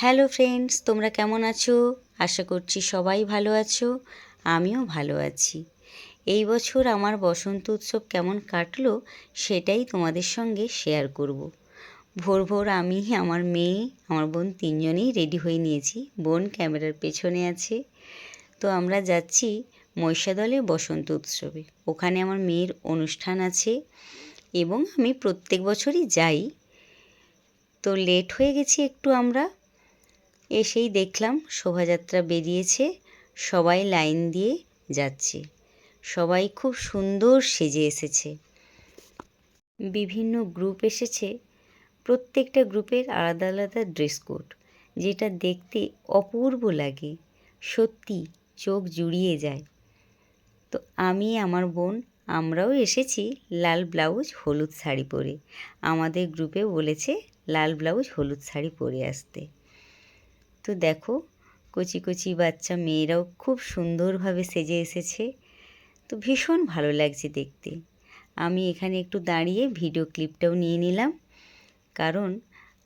Hello friends, তোমরা কেমন আছো? আশা করছি সবাই ভালো আছো। আমিও ভালো আছি। এই বছর আমার বসন্ত উৎসব কেমন কাটলো সেটাই তোমাদের সঙ্গে শেয়ার করব। ভোর ভোর আমি, আমার মেয়ে, আমার বোন তিনজনেই রেডি হয়ে নিয়েছি। বোন ক্যামেরার পেছনে আছে। তো আমরা যাচ্ছি মহিষাদলে বসন্ত উৎসবে। ওখানে আমার মেয়ের অনুষ্ঠান আছে এবং আমি প্রত্যেক বছরই যাই। তো লেট হয়ে গেছি একটু আমরা। এসেই দেখলাম শোভাযাত্রা বেরিয়েছে, সবাই লাইন দিয়ে যাচ্ছে। সবাই খুব সুন্দর সেজে এসেছে। বিভিন্ন গ্রুপ এসেছে, প্রত্যেকটা গ্রুপের আলাদা আলাদা ড্রেস কোড, যেটা দেখতে অপূর্ব লাগে, সত্যি চোখ জুড়িয়ে যায়। তো আমি, আমার বোন, আমরাও এসেছি লাল ব্লাউজ হলুদ শাড়ি পরে। আমাদের গ্রুপে বলেছে লাল ব্লাউজ হলুদ শাড়ি পরে আসতে। তো দেখো, কচি কচি বাচ্চা মেয়েরাও খুব সুন্দরভাবে সেজে এসেছে। তো ভীষণ ভালো লাগছে দেখতে। আমি এখানে একটু দাঁড়িয়ে ভিডিও ক্লিপটাও নিয়ে নিলাম, কারণ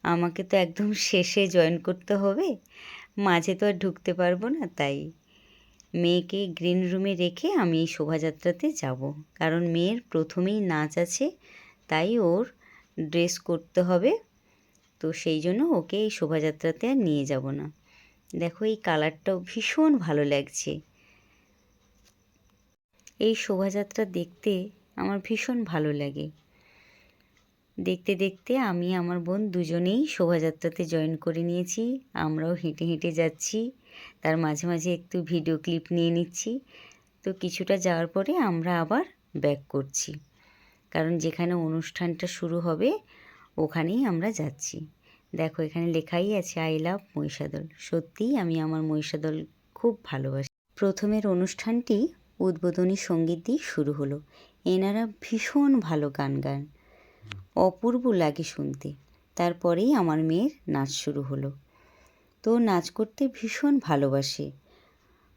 আমাকে তো একদম শেষে জয়েন করতে হবে, মাঝে তো আর ঢুকতে পারবো না। তাই মেয়েকে গ্রিন রুমে রেখে আমি এই শোভাযাত্রাতে যাব, কারণ মেয়ের প্রথমেই নাচ আছে, তাই ওর ড্রেস করতে হবে। তো সেই জন্য ওকে এই শোভাযাত্রাতে আর নিয়ে যাব না। দেখো, এই কালারটাও ভীষণ ভালো লাগছে। এই শোভাযাত্রা দেখতে আমার ভীষণ ভালো লাগে। দেখতে দেখতে আমি, আমার বোন দুজনেই শোভাযাত্রাতে জয়েন করে নিয়েছি। আমরাও হেঁটে হেঁটে যাচ্ছি, তার মাঝে মাঝে একটু ভিডিও ক্লিপ নিয়ে নিচ্ছি। তো কিছুটা যাওয়ার পরে আমরা আবার ব্যাক করছি, কারণ যেখানে অনুষ্ঠানটা শুরু হবে ওখানেই আমরা যাচ্ছি। দেখো, এখানে লেখাই আছে আই লাভ মহিষাদল। সত্যিই আমি আমার মহিষাদল খুব ভালোবাসি। প্রথমের অনুষ্ঠানটি উদ্বোধনী সঙ্গীত দিয়ে শুরু হলো। এনারা ভীষণ ভালো গান গান, অপূর্ব লাগে শুনতে। তারপরেই আমার মেয়ের নাচ শুরু হলো। তো নাচ করতে ভীষণ ভালোবাসে।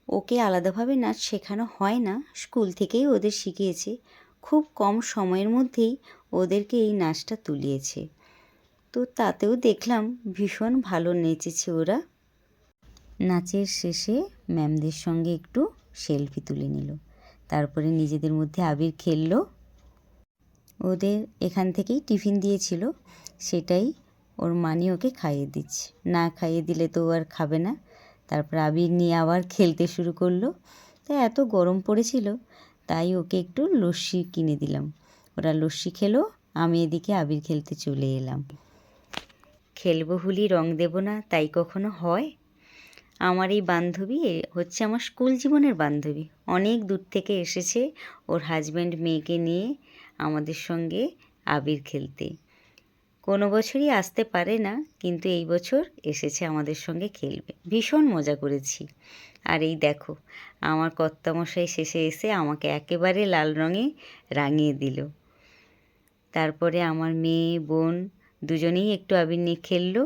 ওকে আলাদাভাবে নাচ শেখানো হয় না, স্কুল থেকেই ওদের শিখিয়েছে। খুব কম সময়ের মধ্যেই ওদেরকে এই নাচটা তুলিয়েছে। তো তাতেও দেখলাম ভীষণ ভালো নেচেছে ওরা। নাচের শেষে ম্যামদের সঙ্গে একটু সেলফি তুলে নিল, তারপরে নিজেদের মধ্যে আবির খেললো। ওদের এখান থেকেই টিফিন দিয়েছিল, সেটাই ওর মানি ওকে খাইয়ে দিচ্ছে। না খাইয়ে দিলে তো ও আর খাবে না। তারপর আবির নিয়ে আবার খেলতে শুরু করলো। তাই এত গরম পড়েছিল, তাই ওকে একটু লস্যি কিনে দিলাম। ওরা লস্যি খেলো, আমি এদিকে আবির খেলতে চলে এলাম। খেলবো হুলি রং দেব না, তাই কখনো হয়? আমার এই বান্ধবী হচ্ছে আমার স্কুল জীবনের বান্ধবী। অনেক দূর থেকে এসেছে ওর হাজব্যান্ড মেয়েকে নিয়ে আমাদের সঙ্গে আবির খেলতে। কোনো বছরই আসতে পারে না, কিন্তু এই বছর এসেছে আমাদের সঙ্গে খেলবে। ভীষণ মজা করেছি। আর এই দেখো, আমার কর্তামশাই শেষে এসে আমাকে একেবারে লাল রঙে রাঙিয়ে দিল। তারপরে আমার মেয়ে, বোন দুজনেই একটু আবির নিয়ে খেললো।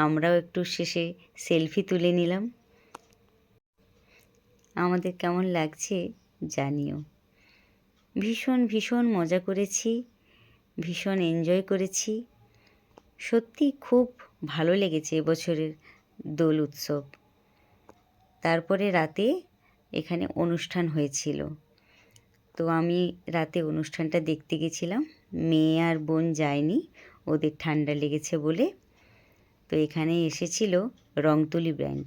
আমরাও একটু শেষে সেলফি তুলে নিলাম। আমাদের কেমন লাগছে জানিও। ভীষণ ভীষণ মজা করেছি, ভীষণ এনজয় করেছি। সত্যি খুব ভালো লেগেছে এবছরের দোল উৎসব। তারপরে রাতে এখানে অনুষ্ঠান হয়েছিল, তো আমি রাতে অনুষ্ঠানটা দেখতে গেছিলাম। মেয়ে আর বোন যায়নি, ওদের ঠান্ডা লেগেছে বলে। তো এখানে এসেছিল রংতুলি ব্যান্ড।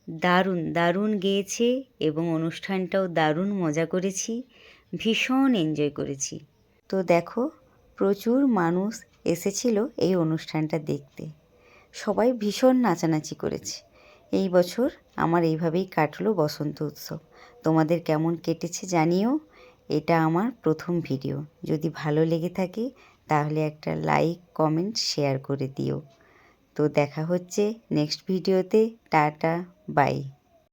দারুণ দারুণ গেয়েছে এবং অনুষ্ঠানটাও দারুণ মজা করেছি, ভীষণ এনজয় করেছি। তো দেখো, প্রচুর মানুষ এসেছিল এই অনুষ্ঠানটা দেখতে। সবাই ভীষণ নাচানাচি করেছে। এই বছর আমার এইভাবেই কাটলো বসন্ত উৎসব। তোমাদের কেমন কেটেছে জানিও। এটা আমার প্রথম ভিডিও। যদি ভালো লেগে থাকে তাহলে একটা লাইক, কমেন্ট, শেয়ার করে দিও। তো দেখা হচ্ছে নেক্সট ভিডিওতে। Tata, by.